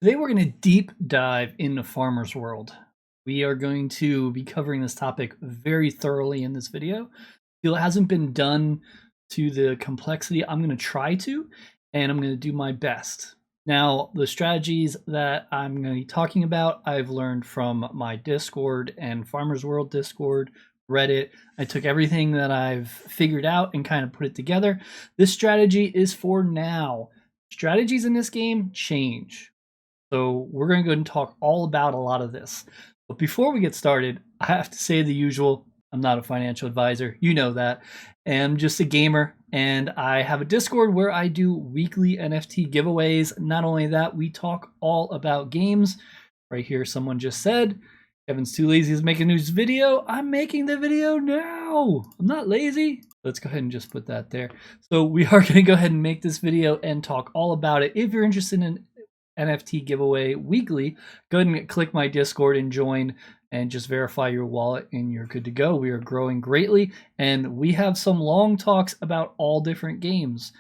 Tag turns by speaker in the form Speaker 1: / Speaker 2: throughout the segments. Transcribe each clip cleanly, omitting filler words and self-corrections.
Speaker 1: Today we're going to deep dive into Farmer's World. We are going to be covering this topic very thoroughly in this video. It hasn't been done to the complexity I'm going to try to, and I'm going to do my best. Now, the strategies that I'm going to be talking about, I've learned from my Discord and Farmer's World Discord, Reddit. I took everything that I've figured out and kind of put it together. This strategy is for now. Strategies in this game change. So we're going to go ahead and talk all about a lot of this. But before we get started, I have to say the usual. I'm not a financial advisor. You know that. I'm just a gamer, and I have a Discord where I do weekly NFT giveaways. Not only that, we talk all about games. Right here, someone just said, Kevin's too lazy to make a news video. I'm making the video now. I'm not lazy. Let's go ahead and just put that there. So we are going to go ahead and make this video and talk all about it. If you're interested in NFT giveaway weekly, go ahead and click my Discord and join and just verify your wallet and you're good to go. We are growing greatly and we have some long talks about all different games.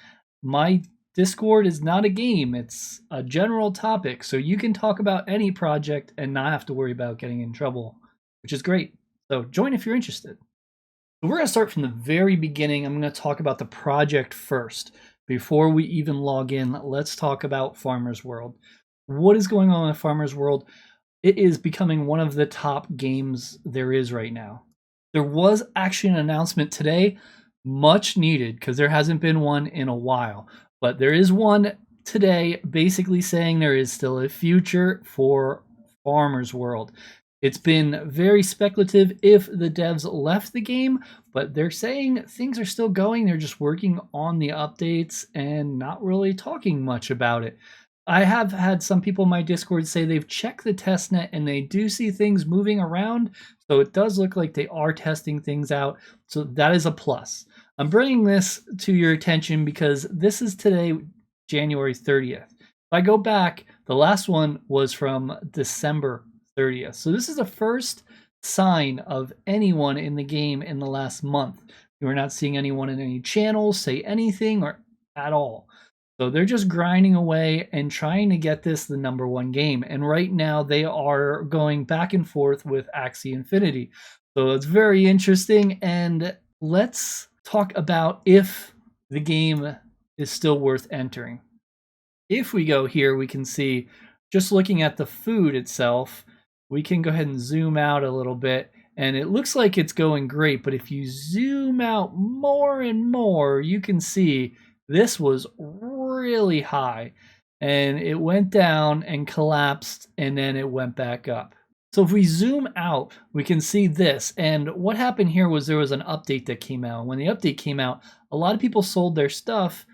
Speaker 1: My Discord is not a game, it's a general topic, so you can talk about any project and not have to worry about getting in trouble, which is great. So join if you're interested. So we're going to start from the very beginning. I'm going to talk about the project first. Before we even log in, let's talk about Farmer's World. What is going on in Farmer's World? It is becoming one of the top games there is right now. There was actually an announcement today, much needed, because there hasn't been one in a while. But there is one today basically saying there is still a future for Farmer's World. It's been very speculative if the devs left the game, but they're saying things are still going. They're just working on the updates and not really talking much about it. I have had some people in my Discord say they've checked the testnet and they do see things moving around. So it does look like they are testing things out. So that is a plus. I'm bringing this to your attention because this is today, January 30th. If I go back, the last one was from December 30th. So this is the first sign of anyone in the game in the last month. We're not seeing anyone in any channels say anything or at all. So they're just grinding away and trying to get this the #1 game. And right now they are going back and forth with Axie Infinity. So it's very interesting. And let's talk about if the game is still worth entering. If we go here, we can see, just looking at the food itself, we can go ahead and zoom out a little bit and it looks like it's going great. But if you zoom out more and more, you can see this was really high and it went down and collapsed and then it went back up. So if we zoom out, we can see this. And what happened here was there was an update that came out. When the update came out, a lot of people sold their stuff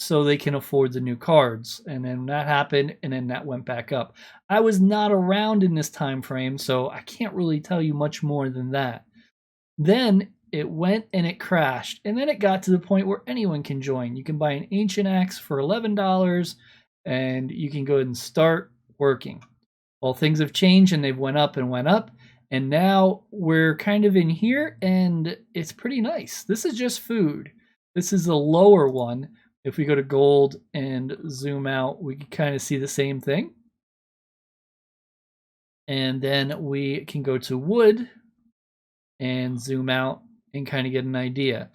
Speaker 1: so they can afford the new cards. And then that happened, and then that went back up. I was not around in this time frame, so I can't really tell you much more than that. Then it went and it crashed, and then it got to the point where anyone can join. You can buy an Ancient Axe for $11, and you can go ahead and start working. Well, things have changed, and they've went up, and now we're kind of in here, and it's pretty nice. This is just food. This is the lower one. If we go to gold and zoom out, we can kind of see the same thing. And then we can go to wood and zoom out and kind of get an idea.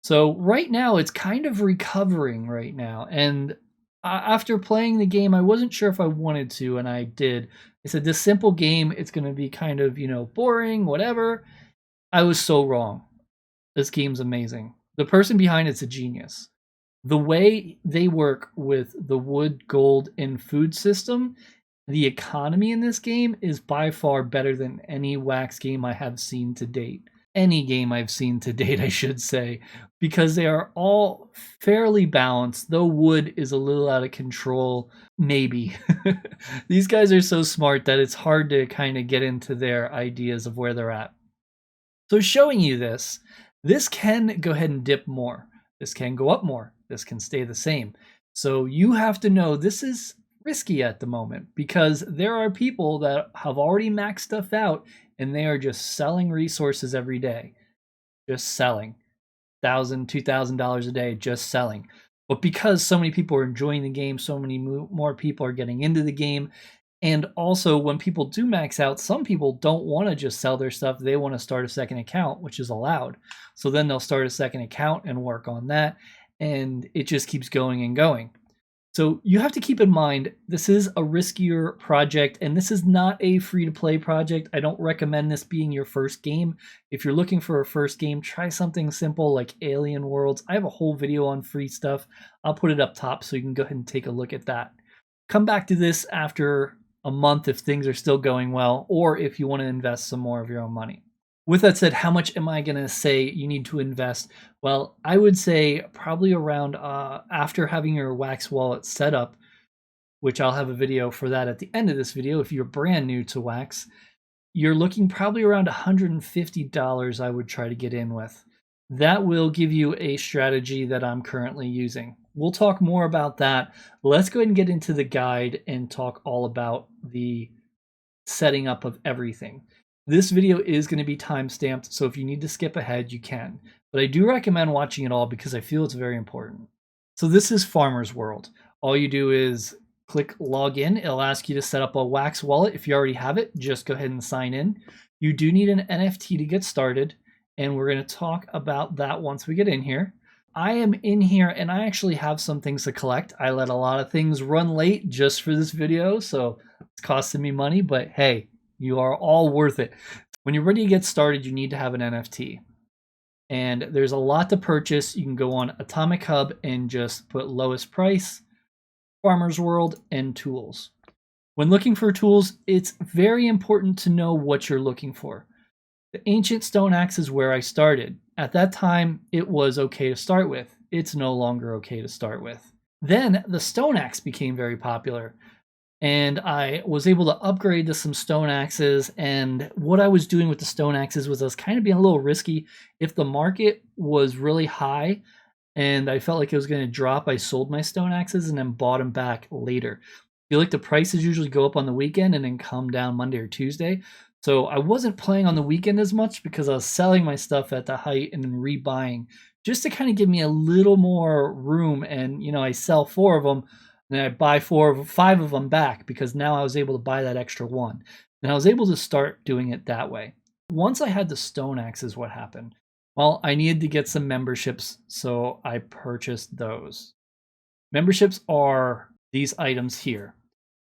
Speaker 1: So right now it's kind of recovering right now. And after playing the game, I wasn't sure if I wanted to, and I did. I said, this simple game, it's going to be kind of, boring, whatever. I was so wrong. This game's amazing. The person behind it's a genius. The way they work with the wood, gold, and food system, the economy in this game is by far better than any wax game I have seen to date. Any game I've seen to date, I should say, because they are all fairly balanced, though wood is a little out of control, maybe. These guys are so smart that it's hard to kind of get into their ideas of where they're at. So showing you this can go ahead and dip more. This can go up more. This can stay the same. So you have to know this is risky at the moment because there are people that have already maxed stuff out and they are just selling resources every day. Just selling. $1,000, $2,000 a day, just selling. But because so many people are enjoying the game, so many more people are getting into the game, and also when people do max out, some people don't want to just sell their stuff. They want to start a second account, which is allowed. So then they'll start a second account and work on that, and it just keeps going and going. So you have to keep in mind, this is a riskier project, and this is not a free-to-play project. I don't recommend this being your first game. If you're looking for a first game, try something simple like Alien Worlds. I have a whole video on free stuff. I'll put it up top so you can go ahead and take a look at that. Come back to this after a month if things are still going well, or if you want to invest some more of your own money. With that said, how much am I going to say you need to invest? Well, I would say probably around after having your Wax wallet set up, which I'll have a video for that at the end of this video if you're brand new to Wax, you're looking probably around $150 I would try to get in with. That will give you a strategy that I'm currently using. We'll talk more about that. Let's go ahead and get into the guide and talk all about the setting up of everything. This video is going to be time-stamped, so if you need to skip ahead, you can. But I do recommend watching it all because I feel it's very important. So this is Farmer's World. All you do is click login. It'll ask you to set up a Wax wallet. If you already have it, just go ahead and sign in. You do need an NFT to get started, and we're going to talk about that once we get in here. I am in here, and I actually have some things to collect. I let a lot of things run late just for this video, so it's costing me money, but hey, you are all worth it. When you're ready to get started, you need to have an NFT. And there's a lot to purchase. You can go on Atomic Hub and just put lowest price, Farmer's World, and tools. When looking for tools, it's very important to know what you're looking for. The ancient stone axe is where I started. At that time, it was okay to start with. It's no longer okay to start with. Then the stone axe became very popular, and I was able to upgrade to some stone axes. And what I was doing with the stone axes was I was kind of being a little risky. If the market was really high and I felt like it was going to drop, I sold my stone axes and then bought them back later. I feel like the prices usually go up on the weekend and then come down Monday or Tuesday. So I wasn't playing on the weekend as much because I was selling my stuff at the height and then rebuying just to kind of give me a little more room. And, I sell 4 of them. And then I buy 5 of them back because now I was able to buy that extra one. And I was able to start doing it that way. Once I had the stone axes, what happened? Well, I needed to get some memberships, so I purchased those. Memberships are these items here.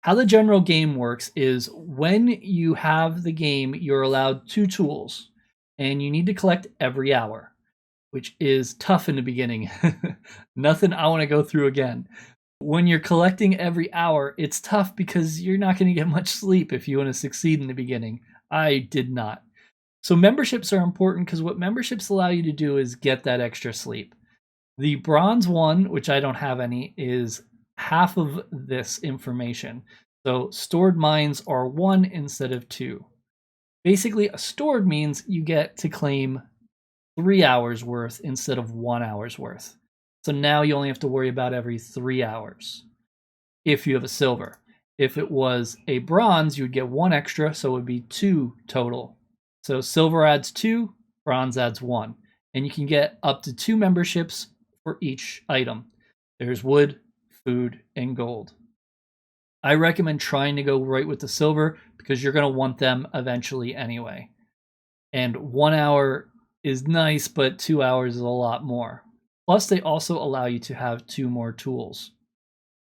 Speaker 1: How the general game works is when you have the game, you're allowed 2 tools, and you need to collect every hour, which is tough in the beginning. Nothing I want to go through again. When you're collecting every hour, it's tough because you're not going to get much sleep if you want to succeed in the beginning. I did not. So memberships are important because what memberships allow you to do is get that extra sleep. The bronze one, which I don't have any, is half of this information. So stored mines are 1 instead of 2. Basically, a stored means you get to claim 3 hours worth instead of 1 hour's worth. So now you only have to worry about every 3 hours if you have a silver. If it was a bronze, you would get 1 extra, so it would be 2 total. So silver adds 2, bronze adds 1. And you can get up to 2 memberships for each item. There's wood, food, and gold. I recommend trying to go right with the silver because you're going to want them eventually anyway. And 1 hour is nice, but 2 hours is a lot more. Plus, they also allow you to have 2 more tools.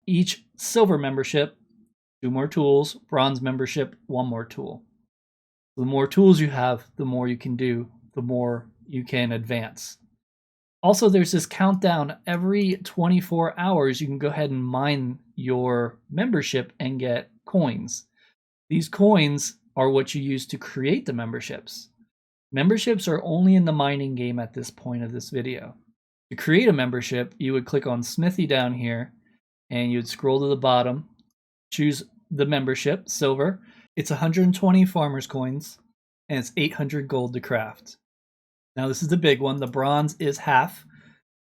Speaker 1: Each silver membership, 2 more tools, bronze membership, 1 more tool. The more tools you have, the more you can do, the more you can advance. Also, there's this countdown. Every 24 hours, you can go ahead and mine your membership and get coins. These coins are what you use to create the memberships. Memberships are only in the mining game at this point of this video. To create a membership, you would click on Smithy down here, and you would scroll to the bottom, choose the membership, silver. It's 120 farmers coins, and it's 800 gold to craft. Now this is the big one. The bronze is half,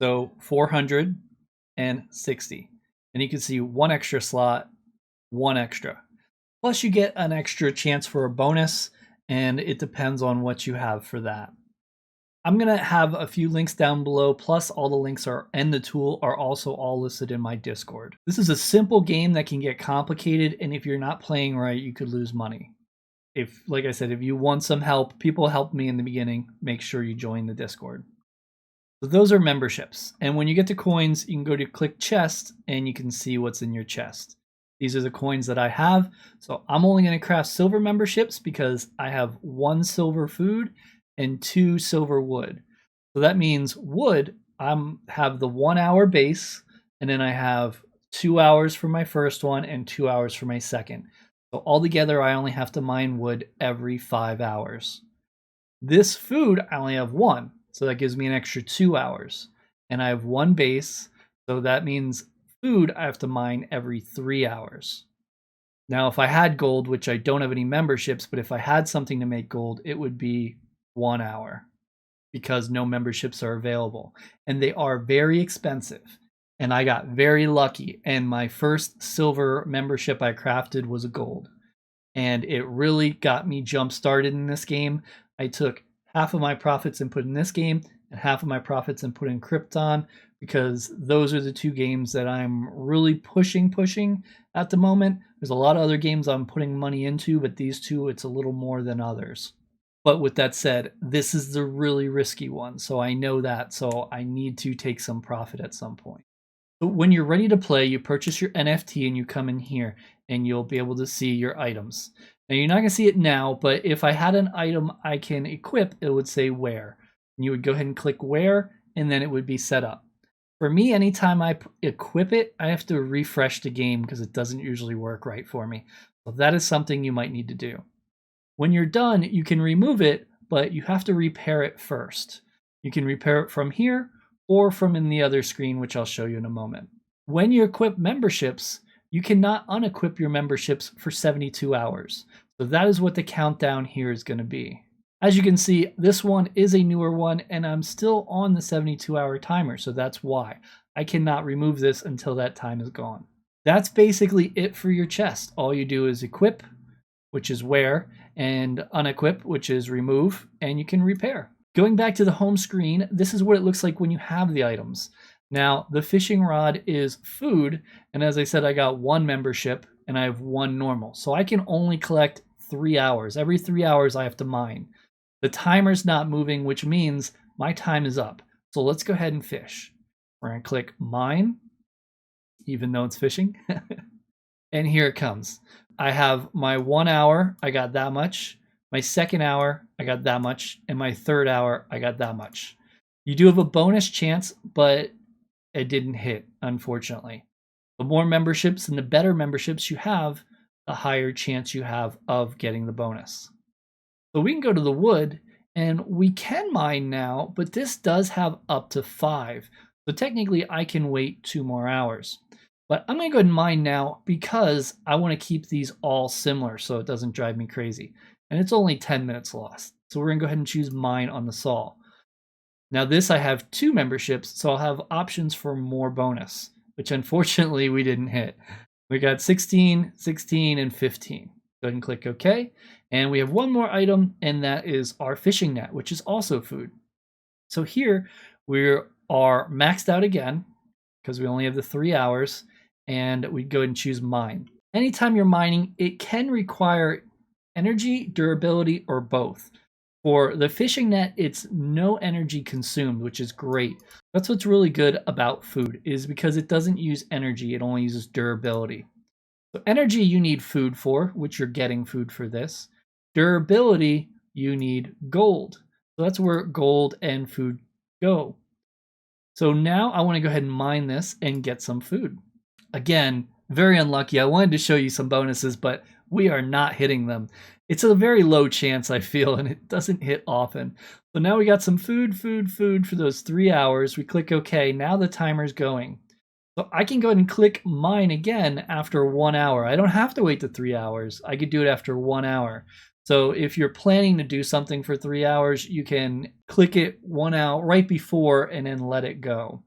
Speaker 1: so 460. And you can see 1 extra slot, 1 extra. Plus you get an extra chance for a bonus, and it depends on what you have for that. I'm going to have a few links down below, plus all the links and the tool are also all listed in my Discord. This is a simple game that can get complicated, and if you're not playing right, you could lose money. If, like I said, if you want some help, people helped me in the beginning, make sure you join the Discord. So those are memberships. And when you get to coins, you can go to click chest and you can see what's in your chest. These are the coins that I have. So I'm only going to craft silver memberships because I have 1 silver food and 2 silver wood. So that means wood, I have the 1 hour base, and then I have 2 hours for my first one and 2 hours for my second. So altogether, I only have to mine wood every 5 hours. This food, I only have 1. So that gives me an extra 2 hours. And I have 1 base. So that means food I have to mine every 3 hours. Now, if I had gold, which I don't have any memberships, but if I had something to make gold, it would be 1 hour because no memberships are available. And they are very expensive. And I got very lucky. And my first silver membership I crafted was a gold. And it really got me jump started in this game. I took half of my profits and put in this game, and half of my profits and put in Krypton, because those are the 2 games that I'm really pushing at the moment. There's a lot of other games I'm putting money into, but these 2, it's a little more than others. But with that said, this is the really risky one, so I know that, so I need to take some profit at some point. So when you're ready to play, you purchase your NFT and you come in here and you'll be able to see your items. Now you're not going to see it now, but if I had an item I can equip, it would say wear. And you would go ahead and click wear, and then it would be set up. For me, anytime I equip it, I have to refresh the game because it doesn't usually work right for me. So that is something you might need to do. When you're done, you can remove it, but you have to repair it first. You can repair it from here or from in the other screen, which I'll show you in a moment. When you equip memberships, you cannot unequip your memberships for 72 hours. So that is what the countdown here is going to be. As you can see, this one is a newer one, and I'm still on the 72-hour timer, so that's why. I cannot remove this until that time is gone. That's basically it for your chest. All you do is equip, which is wear, and unequip, which is remove, and you can repair. Going back to the home screen, this is what it looks like when you have the items. Now, the fishing rod is food, and as I said, I got 1 membership, and I have 1 normal. So I can only collect 3 hours. Every 3 hours I have to mine. The timer's not moving, which means my time is up. So let's go ahead and fish. We're going to click mine, even though it's fishing. And here it comes. I have my 1 hour, I got that much. My second hour, I got that much. And my third hour, I got that much. You do have a bonus chance, but it didn't hit, unfortunately. The more memberships and the better memberships you have, the higher chance you have of getting the bonus. So we can go to the wood, and we can mine now, but this does have up to 5. So technically, I can wait 2 more hours. But I'm going to go ahead and mine now because I want to keep these all similar so it doesn't drive me crazy. And it's only 10 minutes lost. So we're going to go ahead and choose mine on the saw. Now this I have 2 memberships, so I'll have options for more bonus, which unfortunately we didn't hit. We got 16, 16, and 15. Go ahead and click OK. And we have 1 more item, and that is our fishing net, which is also food. So here we are maxed out again because we only have the 3 hours, and we go ahead and choose mine. Anytime you're mining, it can require energy, durability, or both. For the fishing net, it's no energy consumed, which is great. That's what's really good about food, is because it doesn't use energy, it only uses durability. So energy you need food for, which you're getting food for this. Durability, you need gold. So that's where gold and food go. So now I want to go ahead and mine this and get some food. Again, very unlucky. I wanted to show you some bonuses, but we are not hitting them. It's a very low chance, I feel, and it doesn't hit often. So now we got some food for those 3 hours. We click OK. Now the timer's going. So I can go ahead and click mine again after 1 hour. I don't have to wait the 3 hours. I could do it after 1 hour. So if you're planning to do something for 3 hours, you can click it 1 hour right before and then let it go.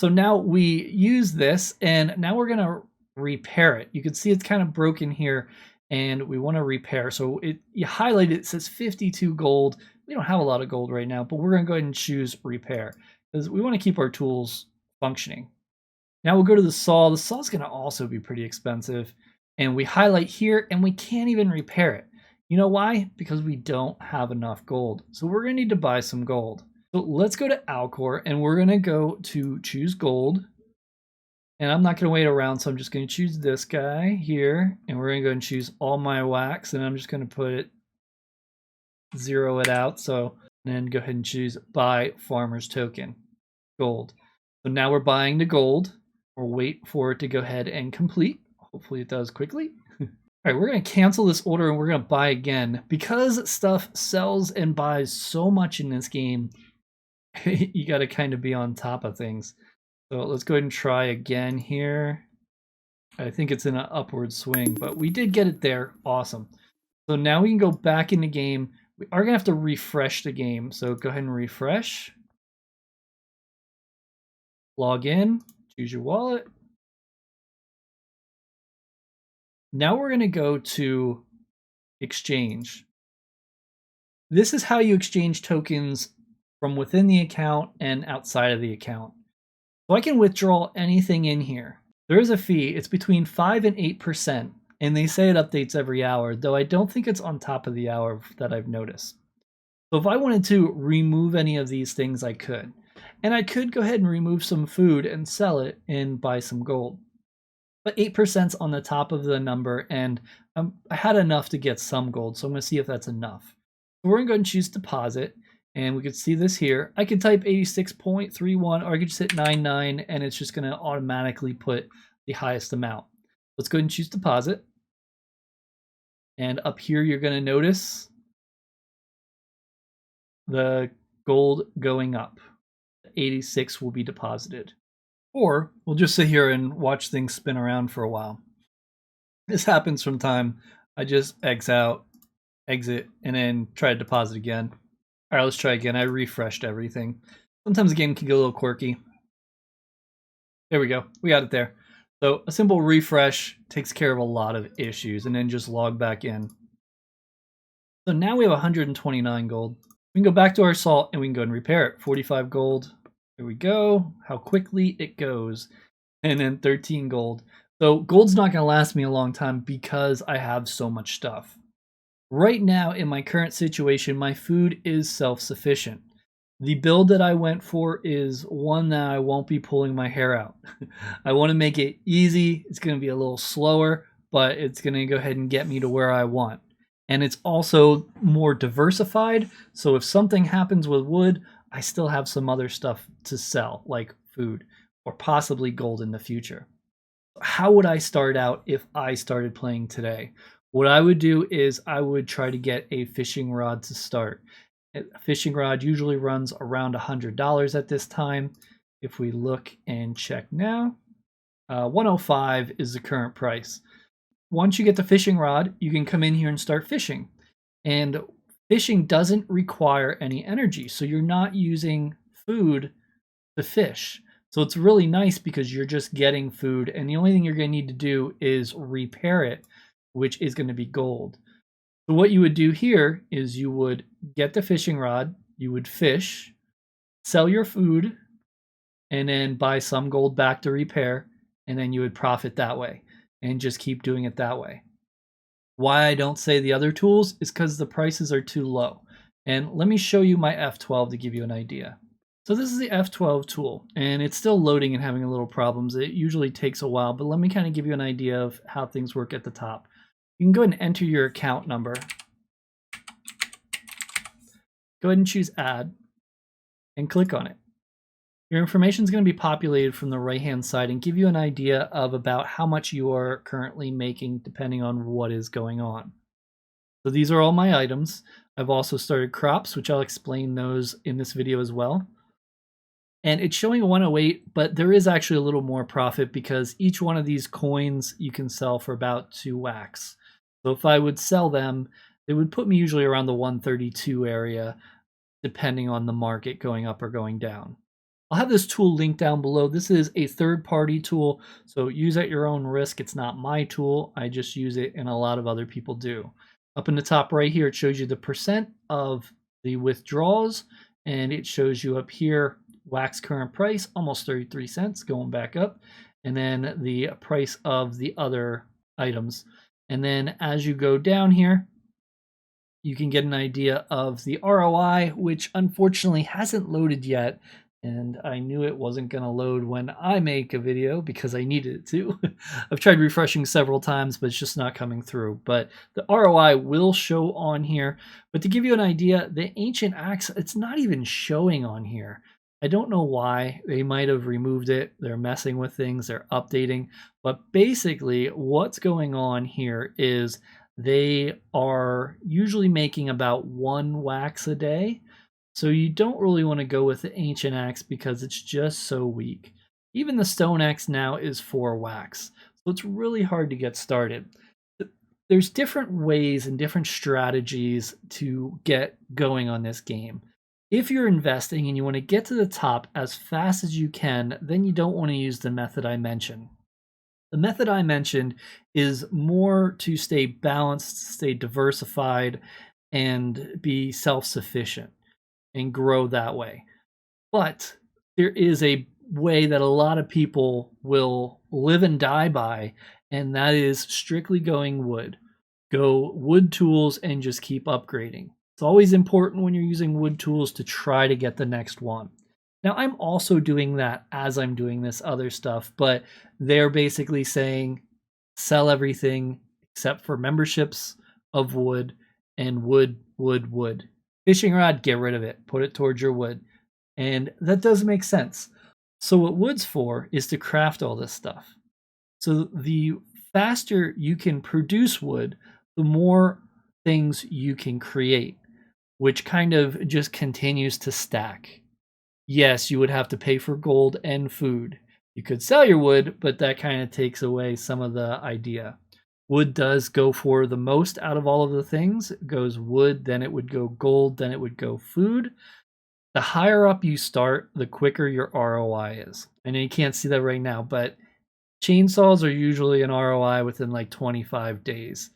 Speaker 1: So now we use this, and now we're going to repair it. You can see it's kind of broken here, and we want to repair. So you highlight it, it says 52 gold, We don't have a lot of gold right now, but we're going to go ahead and choose repair because we want to keep our tools functioning. Now we'll go to the saw. The saw is going to also be pretty expensive. And we highlight here and we can't even repair it. You know why? Because we don't have enough gold. So we're going to need to buy some gold. So let's go to Alcor and we're going to go to choose gold. And I'm not going to wait around, so I'm just going to choose this guy here. And we're going to go and choose all my wax. And I'm just going to put it, zero it out. So then go ahead and choose buy farmer's token, gold. So now we're buying the gold. We'll wait for it to go ahead and complete. Hopefully it does quickly. All right, we're going to cancel this order and we're going to buy again. Because stuff sells and buys so much in this game, you got to kind of be on top of things. So let's go ahead and try again here. I think it's in an upward swing, but we did get it there. Awesome. So now we can go back in the game. We are going to have to refresh the game. So go ahead and refresh. Log in. Choose your wallet. Now we're going to go to exchange. This is how you exchange tokens from within the account and outside of the account. So I can withdraw anything in here. There is a fee. It's between 5 and 8%, and they say it updates every hour, though I don't think it's on top of the hour that I've noticed. So if I wanted to remove any of these things, I could. And I could go ahead and remove some food and sell it and buy some gold. But 8%'s on the top of the number, and I had enough to get some gold, so I'm going to see if that's enough. So we're going to go ahead and choose deposit. And we can see this here. I can type 86.31 or I could just hit 99 and it's just going to automatically put the highest amount. Let's go ahead and choose deposit. And up here, you're going to notice the gold going up. 86 will be deposited. Or we'll just sit here and watch things spin around for a while. This happens from time. I just X out, exit, and then try to deposit again. All right, let's try again. I refreshed everything. Sometimes the game can get a little quirky. There we go. We got it there. So a simple refresh takes care of a lot of issues, and then just log back in. So now we have 129 gold. We can go back to our salt and we can go and repair it. 45 gold. There we go. How quickly it goes. And then 13 gold. So gold's not going to last me a long time because I have so much stuff. Right now, in my current situation, my food is self-sufficient. The build that I went for is one that I won't be pulling my hair out. I want to make it easy. It's going to be a little slower, but it's going to go ahead and get me to where I want. And it's also more diversified, so if something happens with wood, I still have some other stuff to sell, like food, or possibly gold in the future. How would I start out if I started playing today? What I would do is I would try to get a fishing rod to start. A fishing rod usually runs around $100 at this time. If we look and check now, 105 is the current price. Once you get the fishing rod, you can come in here and start fishing. And fishing doesn't require any energy, so you're not using food to fish. So it's really nice because you're just getting food, and the only thing you're going to need to do is repair it, which is going to be gold. So what you would do here is you would get the fishing rod, you would fish, sell your food, and then buy some gold back to repair, and then you would profit that way, and just keep doing it that way. Why I don't say the other tools is because the prices are too low. And let me show you my F12 to give you an idea. So this is the F12 tool, and it's still loading and having a little problems. It usually takes a while, but let me kind of give you an idea of how things work at the top. You can go ahead and enter your account number. Go ahead and choose add and click on it. Your information is going to be populated from the right-hand side and give you an idea of about how much you are currently making depending on what is going on. So these are all my items. I've also started crops, which I'll explain those in this video as well. And it's showing 108, but there is actually a little more profit because each one of these coins you can sell for about 2 wax. So if I would sell them, it would put me usually around the 132 area, depending on the market going up or going down. I'll have this tool linked down below. This is a third-party tool, so use at your own risk. It's not my tool. I just use it, and a lot of other people do. Up in the top right here, it shows you the percent of the withdrawals, and it shows you up here wax current price, almost 33 cents, going back up, and then the price of the other items. And then as you go down here, you can get an idea of the ROI, which unfortunately hasn't loaded yet. And I knew it wasn't going to load when I make a video because I needed it to. I've tried refreshing several times, but it's just not coming through. But the ROI will show on here. But to give you an idea, the ancient axe, it's not even showing on here. I don't know why. They might have removed it. They're messing with things. They're updating. But basically, what's going on here is they are usually making about 1 wax a day. So you don't really want to go with the ancient axe because it's just so weak. Even the stone axe now is 4 wax. So it's really hard to get started. There's different ways and different strategies to get going on this game. If you're investing and you want to get to the top as fast as you can, then you don't want to use the method I mentioned. The method I mentioned is more to stay balanced, stay diversified, and be self-sufficient and grow that way. But there is a way that a lot of people will live and die by, and that is strictly going wood. Go wood tools and just keep upgrading. It's always important when you're using wood tools to try to get the next one. Now, I'm also doing that as I'm doing this other stuff, but they're basically saying sell everything except for memberships of wood and wood. Fishing rod, get rid of it. Put it towards your wood. And that does make sense. So what wood's for is to craft all this stuff. So the faster you can produce wood, the more things you can create, which kind of just continues to stack. Yes, you would have to pay for gold and food. You could sell your wood, but that kind of takes away some of the idea. Wood does go for the most out of all of the things. It goes wood, then it would go gold, then it would go food. The higher up you start, the quicker your ROI is. I know you can't see that right now, but chainsaws are usually an ROI within like 25 days.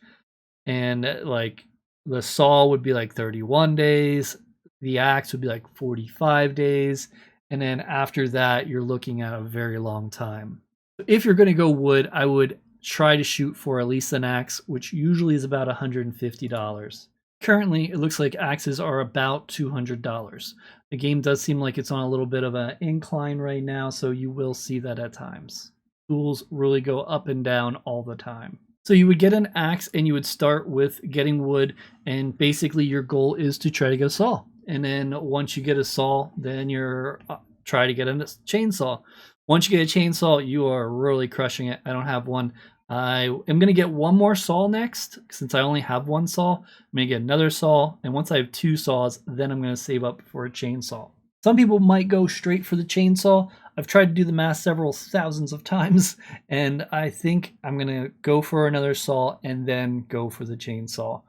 Speaker 1: And like the saw would be like 31 days. The axe would be like 45 days. And then after that, you're looking at a very long time. If you're going to go wood, I would try to shoot for at least an axe, which usually is about $150. Currently, it looks like axes are about $200. The game does seem like it's on a little bit of an incline right now, so you will see that at times. Tools really go up and down all the time. So you would get an axe and you would start with getting wood, and basically your goal is to try to get a saw. And then once you get a saw, then you're try to get a chainsaw. Once you get a chainsaw, you are really crushing it. I don't have one. I am going to get one more saw next. Since I only have one saw, I'm going to get another saw. And once I have 2 saws, then I'm going to save up for a chainsaw. Some people might go straight for the chainsaw. I've tried to do the math several thousands of times, and I think I'm going to go for another saw and then go for the chainsaw.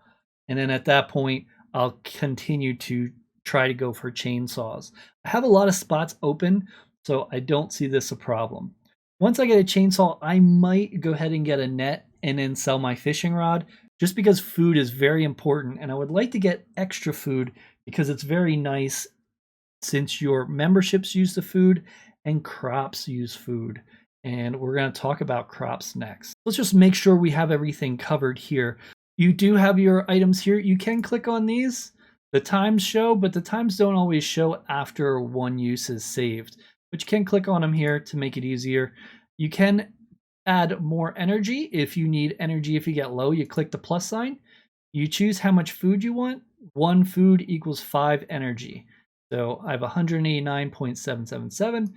Speaker 1: And then at that point, I'll continue to try to go for chainsaws. I have a lot of spots open, so I don't see this a problem. Once I get a chainsaw, I might go ahead and get a net and then sell my fishing rod, just because food is very important, and I would like to get extra food because it's very nice since your memberships use the food and crops use food. And we're going to talk about crops next. Let's just make sure we have everything covered here. You do have your items here. You can click on these. The times show, but the times don't always show after one use is saved. But you can click on them here to make it easier. You can add more energy. If you need energy, if you get low, you click the plus sign. You choose how much food you want. 1 food equals 5 energy. So I have 189.777.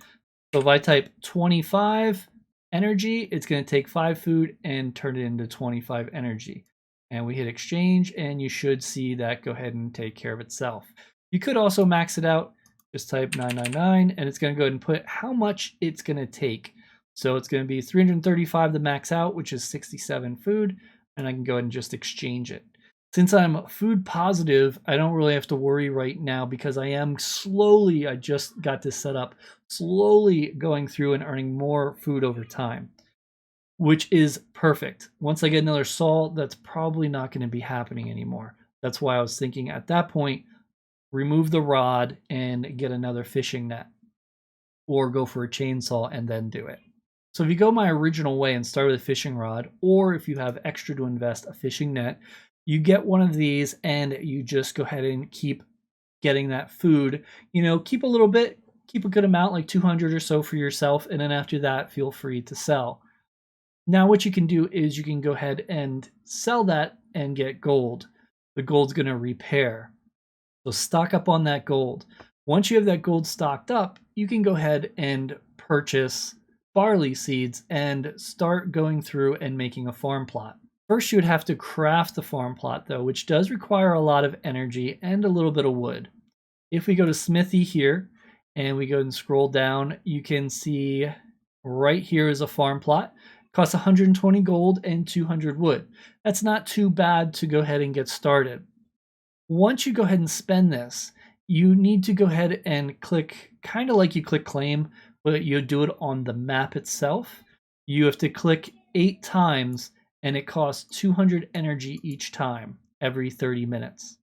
Speaker 1: So if I type 25 energy, it's going to take 5 food and turn it into 25 energy. And we hit exchange, and you should see that go ahead and take care of itself. You could also max it out. Just type 999, and it's going to go ahead and put how much it's going to take. So it's going to be 335 to max out, which is 67 food, and I can go ahead and just exchange it. Since I'm food positive, I don't really have to worry right now because I am slowly, I just got this set up, slowly going through and earning more food over time, which is perfect. Once I get another saw, that's probably not going to be happening anymore. That's why I was thinking at that point, remove the rod and get another fishing net, or go for a chainsaw and then do it. So if you go my original way and start with a fishing rod, or if you have extra to invest, a fishing net, you get one of these and you just go ahead and keep getting that food. Keep a little bit, keep a good amount, like 200 or so for yourself, and then after that, feel free to sell. Now what you can do is you can go ahead and sell that and get gold. The gold's going to repair. So stock up on that gold. Once you have that gold stocked up, you can go ahead and purchase barley seeds and start going through and making a farm plot. First, you would have to craft the farm plot though, which does require a lot of energy and a little bit of wood. If we go to Smithy here and we go and scroll down, you can see right here is a farm plot. It costs 120 gold and 200 wood. That's not too bad to go ahead and get started. Once you go ahead and spend this, you need to go ahead and click, kind of like you click claim, but you do it on the map itself. You have to click 8 times and it costs 200 energy each time, every 30 minutes.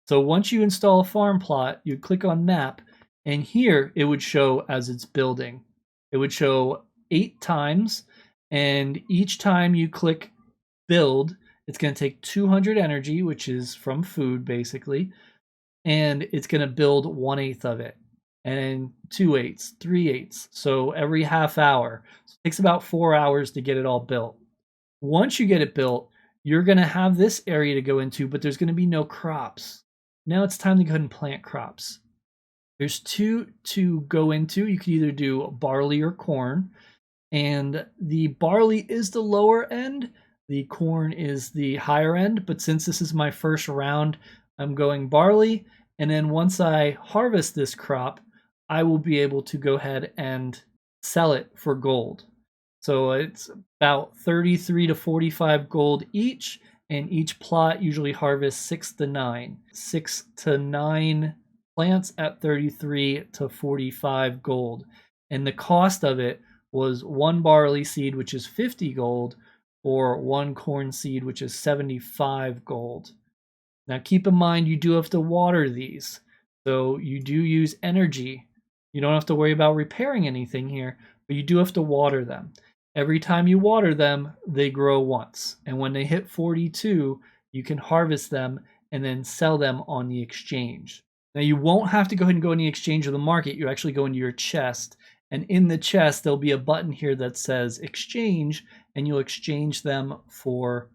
Speaker 1: So once you install a farm plot, you click on map, and here it would show as it's building. It would show 8 times, and each time you click build, it's going to take 200 energy, which is from food basically, and it's going to build 1/8 of it, and 2/8, 3/8. So every half hour. So it takes about 4 hours to get it all built. Once you get it built, you're going to have this area to go into, but there's going to be no crops. Now it's time to go ahead and plant crops. There's 2 to go into. You can either do barley or corn, and the barley is the lower end. The corn is the higher end, but since this is my first round, I'm going barley, and then once I harvest this crop, I will be able to go ahead and sell it for gold. So it's about 33 to 45 gold each, and each plot usually harvests 6 to 9. 6 to 9 plants at 33 to 45 gold. And the cost of it was 1 barley seed, which is 50 gold, or 1 corn seed, which is 75 gold. Now keep in mind, you do have to water these. So you do use energy. You don't have to worry about repairing anything here, but you do have to water them. Every time you water them, they grow once. And when they hit 42, you can harvest them and then sell them on the exchange. Now you won't have to go ahead and go in the exchange or the market. You actually go into your chest, and in the chest, there'll be a button here that says exchange, and you'll exchange them for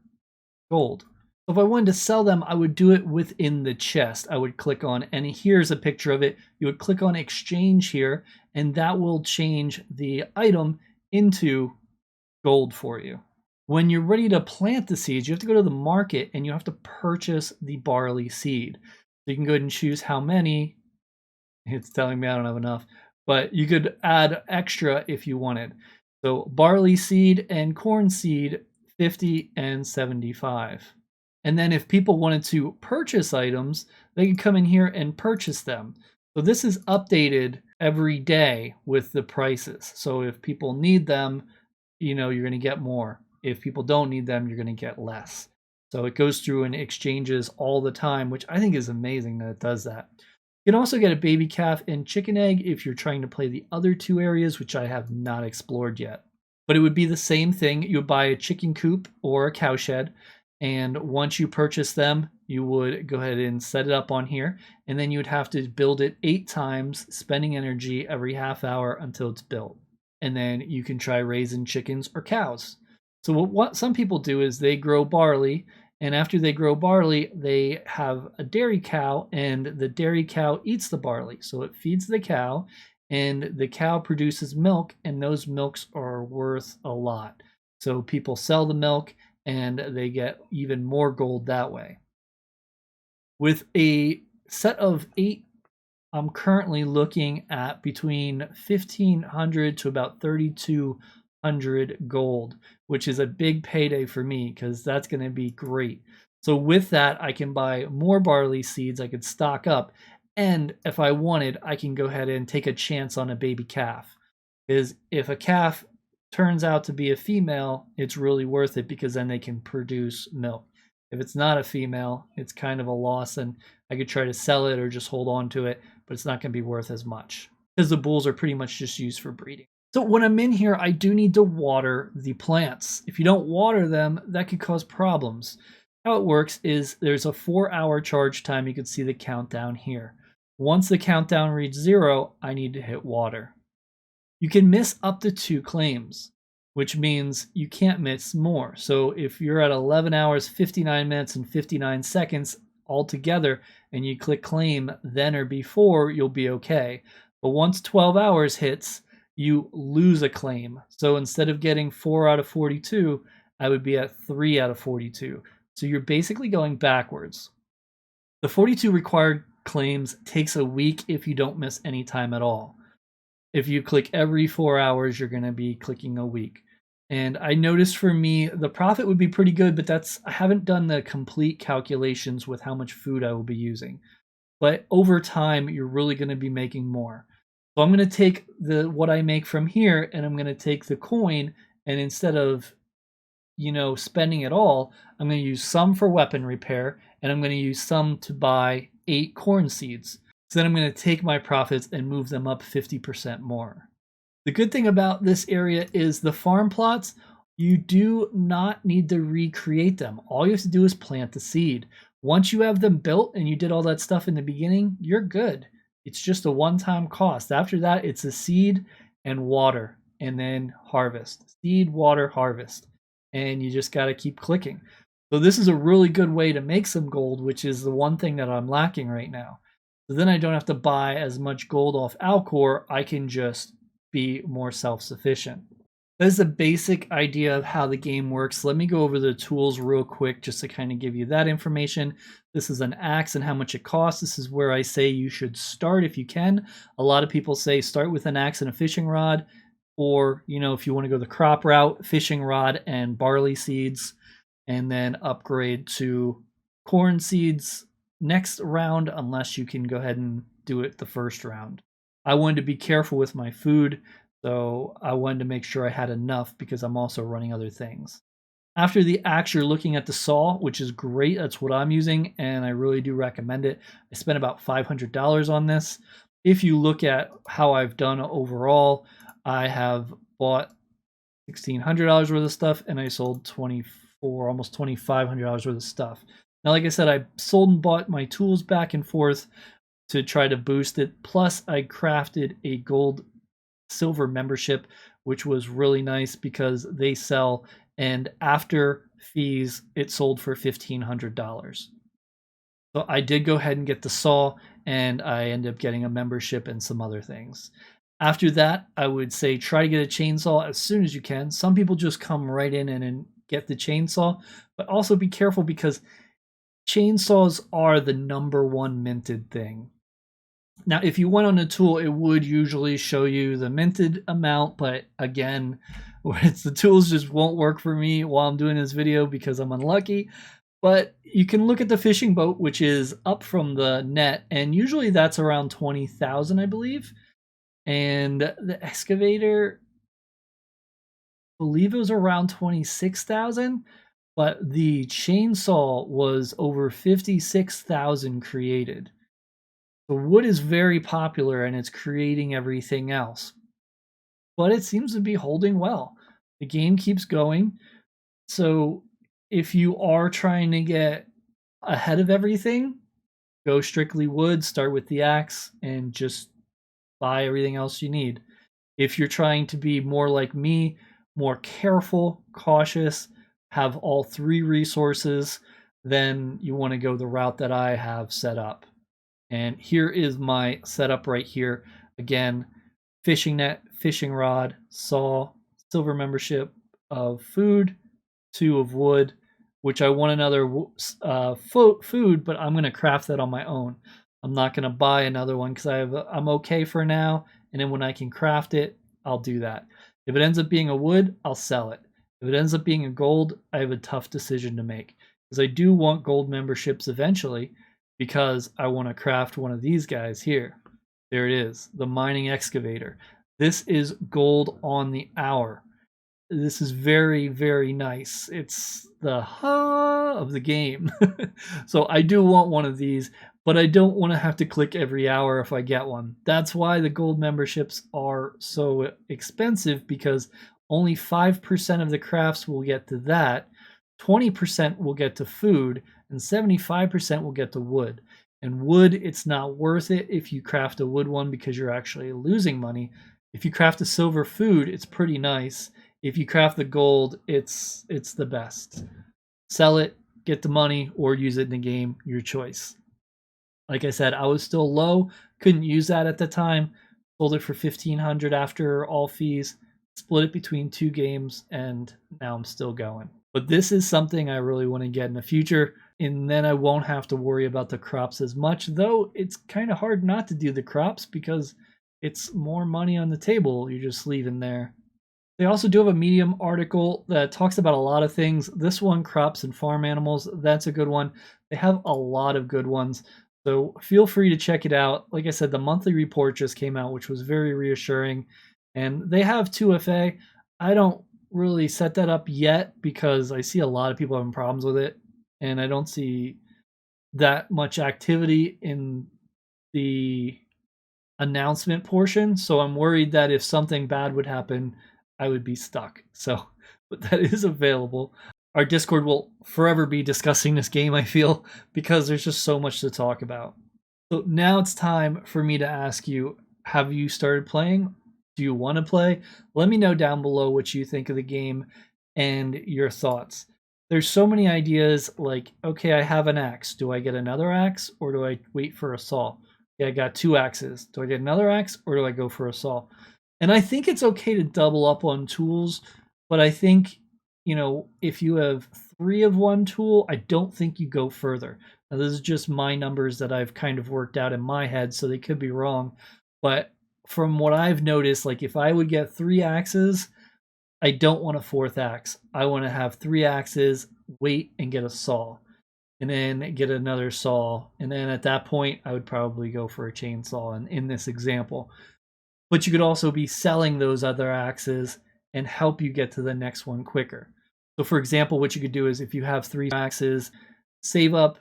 Speaker 1: gold. So if I wanted to sell them, I would do it within the chest. I would click on, and here's a picture of it. You would click on exchange here, and that will change the item into gold for you. When you're ready to plant the seeds, you have to go to the market and you have to purchase the barley seed. So you can go ahead and choose how many. It's telling me I don't have enough, but you could add extra if you wanted. So barley seed and corn seed, 50 and 75. And then if people wanted to purchase items, they could come in here and purchase them. So this is updated every day with the prices. So if people need them, you're going to get more. If people don't need them, you're going to get less. So it goes through and exchanges all the time, which I think is amazing that it does that. You can also get a baby calf and chicken egg if you're trying to play the other 2 areas, which I have not explored yet. But it would be the same thing. You would buy a chicken coop or a cow shed, and once you purchase them, you would go ahead and set it up on here, and then you would have to build it 8 times, spending energy every half hour until it's built. And then you can try raising chickens or cows. So what some people do is they grow barley, and after they grow barley, they have a dairy cow, and the dairy cow eats the barley. So it feeds the cow, and the cow produces milk, and those milks are worth a lot. So people sell the milk, and they get even more gold that way. With a set of 8, I'm currently looking at between 1,500 to about 3,200 gold, which is a big payday for me because that's going to be great. So with that, I can buy more barley seeds. I could stock up, and if I wanted, I can go ahead and take a chance on a baby calf. Because if a calf turns out to be a female, it's really worth it because then they can produce milk. If it's not a female, it's kind of a loss, and I could try to sell it or just hold on to it, but it's not going to be worth as much because the bulls are pretty much just used for breeding. So when I'm in here, I do need to water the plants. If you don't water them, that could cause problems. How it works is there's a 4-hour charge time. You can see the countdown here. Once the countdown reaches 0, I need to hit water. You can miss up to 2 claims, which means you can't miss more. So if you're at 11 hours, 59 minutes, and 59 seconds altogether, and you click claim then or before, you'll be okay. But once 12 hours hits, you lose a claim. So instead of getting 4 out of 42, I would be at 3 out of 42. So you're basically going backwards. The 42 required claims takes a week if you don't miss any time at all. If you click every 4 hours, you're going to be clicking a week. And I noticed for me, the profit would be pretty good, but I haven't done the complete calculations with how much food I will be using. But over time, you're really going to be making more. So I'm going to take what I make from here, and I'm going to take the coin, and instead of spending it all, I'm going to use some for weapon repair, and I'm going to use some to buy 8 corn seeds. So then I'm going to take my profits and move them up 50% more. The good thing about this area is the farm plots, you do not need to recreate them. All you have to do is plant the seed. Once you have them built and you did all that stuff in the beginning, you're good. It's just a one-time cost. After that, it's a seed and water, and then harvest. Seed, water, harvest. And you just got to keep clicking. So this is a really good way to make some gold, which is the one thing that I'm lacking right now. So then I don't have to buy as much gold off Alcor. I can just be more self-sufficient. That is the basic idea of how the game works. Let me go over the tools real quick just to kind of give you that information. This is an axe and how much it costs. This is where I say you should start if you can. A lot of people say start with an axe and a fishing rod, or if you want to go the crop route, fishing rod and barley seeds, and then upgrade to corn seeds next round, unless you can go ahead and do it the first round. I wanted to be careful with my food, so I wanted to make sure I had enough because I'm also running other things. After the axe, you're looking at the saw, which is great. That's what I'm using, and I really do recommend it. I spent about $500 on this. If you look at how I've done overall, I have bought $1,600 worth of stuff, and I sold almost $2,500 worth of stuff. Now, like I said, I sold and bought my tools back and forth to try to boost it. Plus, I crafted a gold silver membership, which was really nice because they sell, and after fees, it sold for $1,500. So I did go ahead and get the saw, and I ended up getting a membership and some other things. After that, I would say try to get a chainsaw as soon as you can. Some people just come right in and get the chainsaw, but also be careful because chainsaws are the #1 minted thing. Now, if you went on a tool, it would usually show you the minted amount, but again, the tools just won't work for me while I'm doing this video because I'm unlucky. But you can look at the fishing boat, which is up from the net, and usually that's around 20,000, I believe. And the excavator, I believe it was around 26,000, but the chainsaw was over 56,000 created. The wood is very popular and it's creating everything else, but it seems to be holding well. The game keeps going. So if you are trying to get ahead of everything, go strictly wood, start with the axe, and just buy everything else you need. If you're trying to be more like me, more careful, cautious, have all 3 resources, then you want to go the route that I have set up. And here is my setup right here. Again, fishing net, fishing rod, saw, silver membership of food, 2 of wood, which I want another food, but I'm going to craft that on my own. I'm not going to buy another one because I'm okay for now, and then when I can craft it, I'll do that. If it ends up being a wood, I'll sell it. If it ends up being a gold, I have a tough decision to make because I do want gold memberships eventually because I want to craft one of these guys here. There it is, the mining excavator. This is gold on the hour. this is very, very nice. It's the ha of the game. So I do want one of these, but I don't want to have to click every hour if I get one. That's why the gold memberships are so expensive, because only 5% of the crafts will get to that, 20% will get to food, and 75% will get to wood. And wood, it's not worth it if you craft a wood one because you're actually losing money. If you craft a silver food, it's pretty nice. If you craft the gold, it's the best. Sell it, get the money, or use it in the game, your choice. Like I said, I was still low, couldn't use that at the time. Sold it for 1,500 after all fees, split it between 2 games, and now I'm still going. But this is something I really want to get in the future, and then I won't have to worry about the crops as much, though it's kind of hard not to do the crops because it's more money on the table you're just leaving there. They also do have a Medium article that talks about a lot of things. This one, crops and farm animals, that's a good one. They have a lot of good ones, so feel free to check it out. Like I said, the monthly report just came out, which was very reassuring, and they have 2FA. I don't really set that up yet because I see a lot of people having problems with it, and I don't see that much activity in the announcement portion, so I'm worried that if something bad would happen, I would be stuck. So, but that is available. Our Discord will forever be discussing this game, I feel, because there's just so much to talk about. So now it's time for me to ask you, have you started playing? Do you want to play? Let me know down below what you think of the game and your thoughts. There's so many ideas, like, okay, I have an axe. Do I get another axe, or do I wait for a saw? Okay, I got 2 axes. Do I get another axe, or do I go for a saw? And I think it's okay to double up on tools, but I think, you know, if you have 3 of one tool, I don't think you go further. Now, this is just my numbers that I've kind of worked out in my head, so they could be wrong. But from what I've noticed, like if I would get 3 axes, I don't want a 4th axe. I want to have 3 axes, wait and get a saw, and then get another saw. And then at that point, I would probably go for a chainsaw in this example. But you could also be selling those other axes and help you get to the next one quicker. So for example, what you could do is if you have 3 axes, save up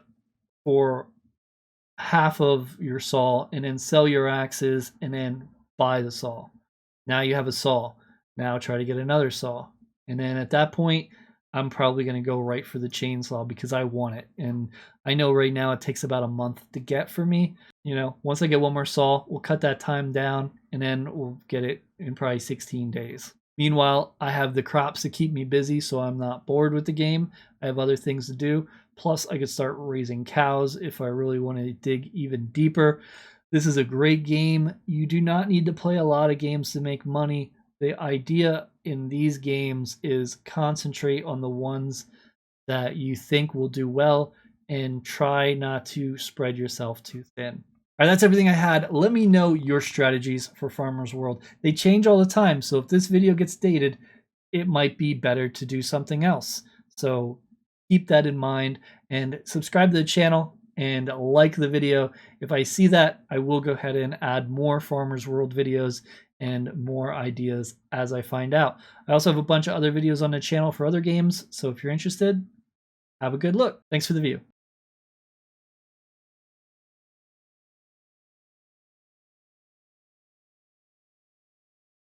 Speaker 1: for half of your saw and then sell your axes and then buy the saw. Now you have a saw. Now try to get another saw. And then at that point, I'm probably going to go right for the chainsaw because I want it. And I know right now it takes about a month to get for me. You know, once I get one more saw, we'll cut that time down and then we'll get it in probably 16 days. Meanwhile, I have the crops to keep me busy so I'm not bored with the game. I have other things to do. Plus, I could start raising cows if I really want to dig even deeper. This is a great game. You do not need to play a lot of games to make money. The idea in these games is concentrate on the ones that you think will do well and try not to spread yourself too thin. All right, that's everything I had. Let me know your strategies for Farmer's World. They change all the time, so if this video gets dated, it might be better to do something else. So keep that in mind and subscribe to the channel and like the video. If I see that, I will go ahead and add more Farmer's World videos and more ideas as I find out. I also have a bunch of other videos on the channel for other games, so if you're interested, have a good look. Thanks for the view.